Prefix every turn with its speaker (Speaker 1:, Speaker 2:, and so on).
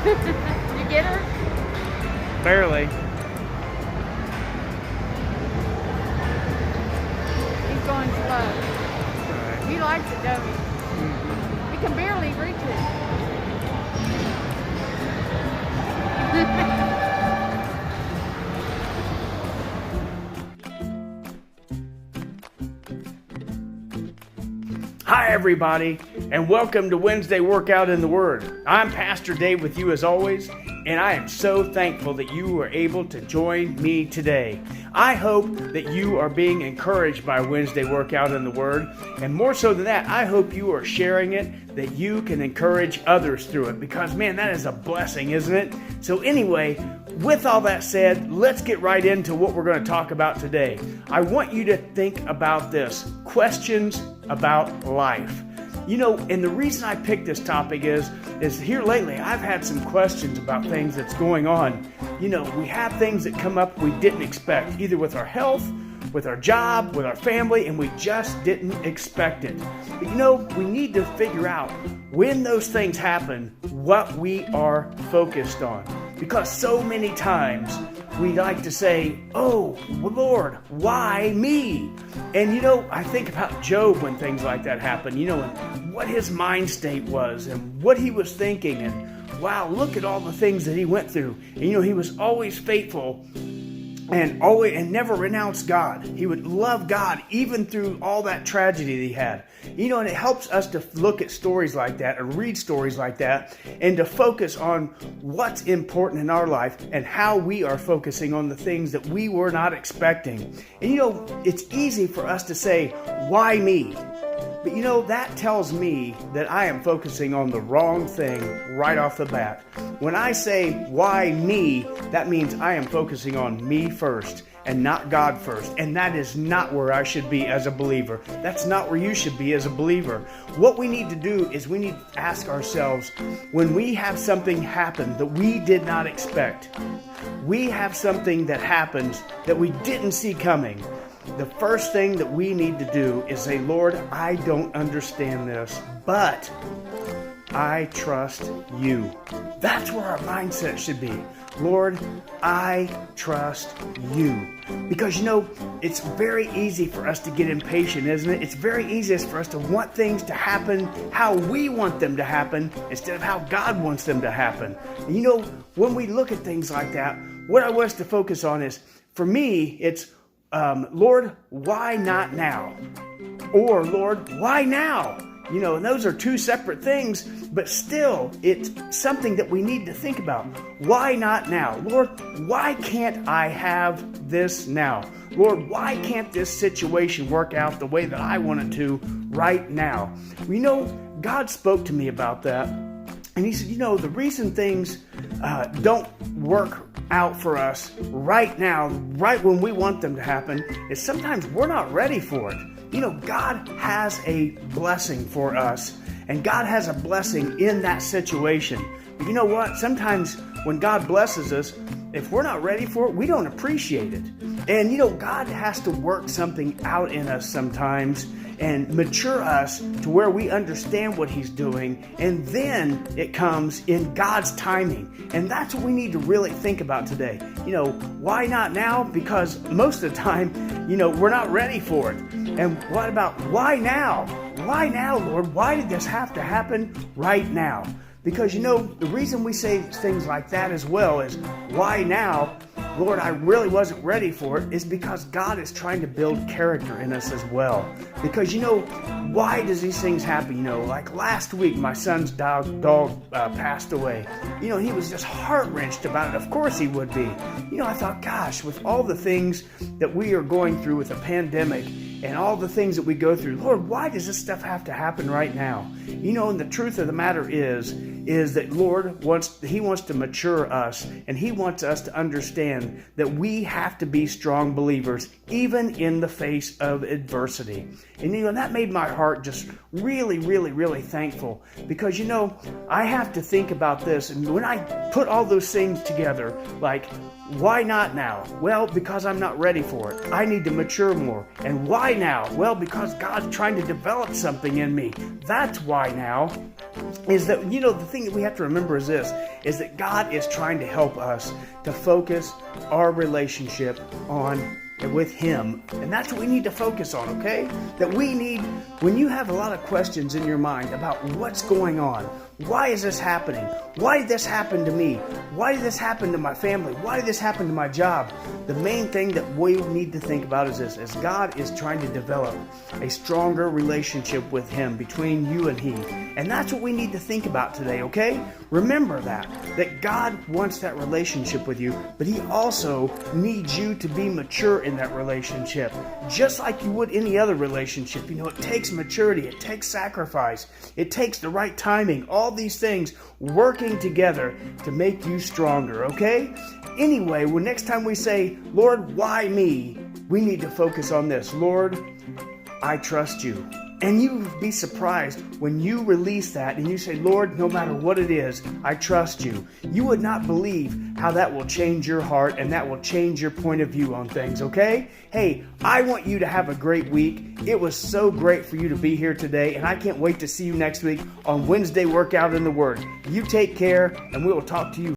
Speaker 1: You get her?
Speaker 2: Barely.
Speaker 1: He's going slow.
Speaker 2: Right.
Speaker 1: He likes it, don't he? He can barely reach it.
Speaker 2: Hi, everybody, and welcome to Wednesday Workout in the Word. I'm Pastor Dave with you as always, and I am so thankful that you were able to join me today. I hope that you are being encouraged by Wednesday Workout in the Word, and more so than that, I hope you are sharing it, that you can encourage others through it, because man, that is a blessing, isn't it? So anyway, with all that said, let's get right into what we're going to talk about today. I want you to think about this: questions about life. You know, and the reason I picked this topic is here lately I've had some questions about things that's going on. You know, we have things that come up we didn't expect, either with our health, with our job, with our family, and we just didn't expect it. But you know, we need to figure out when those things happen, what we are focused on. Because so many times we like to say, "Oh, Lord, why me?" And you know, I think about Job when things like that happen, you know, and what his mind state was and what he was thinking. And wow, look at all the things that he went through. And you know, he was always faithful and never renounced God. He would love God even through all that tragedy that he had. You know, and it helps us to look at stories like that and read stories like that and to focus on what's important in our life and how we are focusing on the things that we were not expecting. And you know, it's easy for us to say, "Why me?" But you know, that tells me that I am focusing on the wrong thing right off the bat. When I say, "Why me?" that means I am focusing on me first and not God first. And that is not where I should be as a believer. That's not where you should be as a believer. What we need to do is we need to ask ourselves, when we have something happen that we did not expect, we have something that happens that we didn't see coming. The first thing that we need to do is say, "Lord, I don't understand this, but I trust you." That's where our mindset should be. Lord, I trust you. Because you know, it's very easy for us to get impatient, isn't it? It's very easy for us to want things to happen how we want them to happen instead of how God wants them to happen. And you know, when we look at things like that, what I want us to focus on is, for me, it's Lord, why not now? Or Lord, why now? You know, and those are two separate things, but still, it's something that we need to think about. Why not now? Lord, why can't I have this now? Lord, why can't this situation work out the way that I want it to right now? You know, God spoke to me about that, and He said, you know, the reason things don't work out for us right now, right when we want them to happen, is sometimes we're not ready for it. You know, God has a blessing for us, and God has a blessing in that situation. But you know what? Sometimes when God blesses us, if we're not ready for it, we don't appreciate it. And you know, God has to work something out in us sometimes and mature us to where we understand what He's doing, and then it comes in God's timing. And that's what we need to really think about today. You know, why not now? Because most of the time, you know, we're not ready for it. And what about why now? Why now, Lord? Why did this have to happen right now? Because you know, the reason we say things like that as well is, why now? Lord, I really wasn't ready for it, is because God is trying to build character in us as well. Because you know, why does these things happen? You know, like last week, my son's dog passed away. You know, he was just heart-wrenched about it. Of course he would be. You know, I thought, gosh, with all the things that we are going through with the pandemic and all the things that we go through, Lord, why does this stuff have to happen right now? You know, and the truth of the matter is that Lord wants to mature us, and He wants us to understand that we have to be strong believers even in the face of adversity. And you know, that made my heart just really, really, really thankful, because you know, I have to think about this, and when I put all those things together, like, why not now? Well, because I'm not ready for it. I need to mature more. And why now? Well, because God's trying to develop something in me. That's why now. is that, the thing that we have to remember is this, is that God is trying to help us to focus our relationship with Him. And that's what we need to focus on, okay? That we need, when you have a lot of questions in your mind about what's going on, why is this happening? Why did this happen to me? Why did this happen to my family? Why did this happen to my job? The main thing that we need to think about is this, is God is trying to develop a stronger relationship with Him between you and He. And that's what we need to think about today, okay? Remember that God wants that relationship with you, but He also needs you to be mature in that relationship. Just like you would any other relationship. It takes maturity, it takes sacrifice, it takes the right timing, all these things working together to make you stronger, okay? Anyway, next time we say, Lord, why me? We need to focus on this. Lord, I trust you. And you'd be surprised when you release that and you say, Lord, no matter what it is, I trust you. You would not believe how that will change your heart and that will change your point of view on things, okay? Hey, I want you to have a great week. It was so great for you to be here today, and I can't wait to see you next week on Wednesday Workout in the Word. You take care, and we will talk to you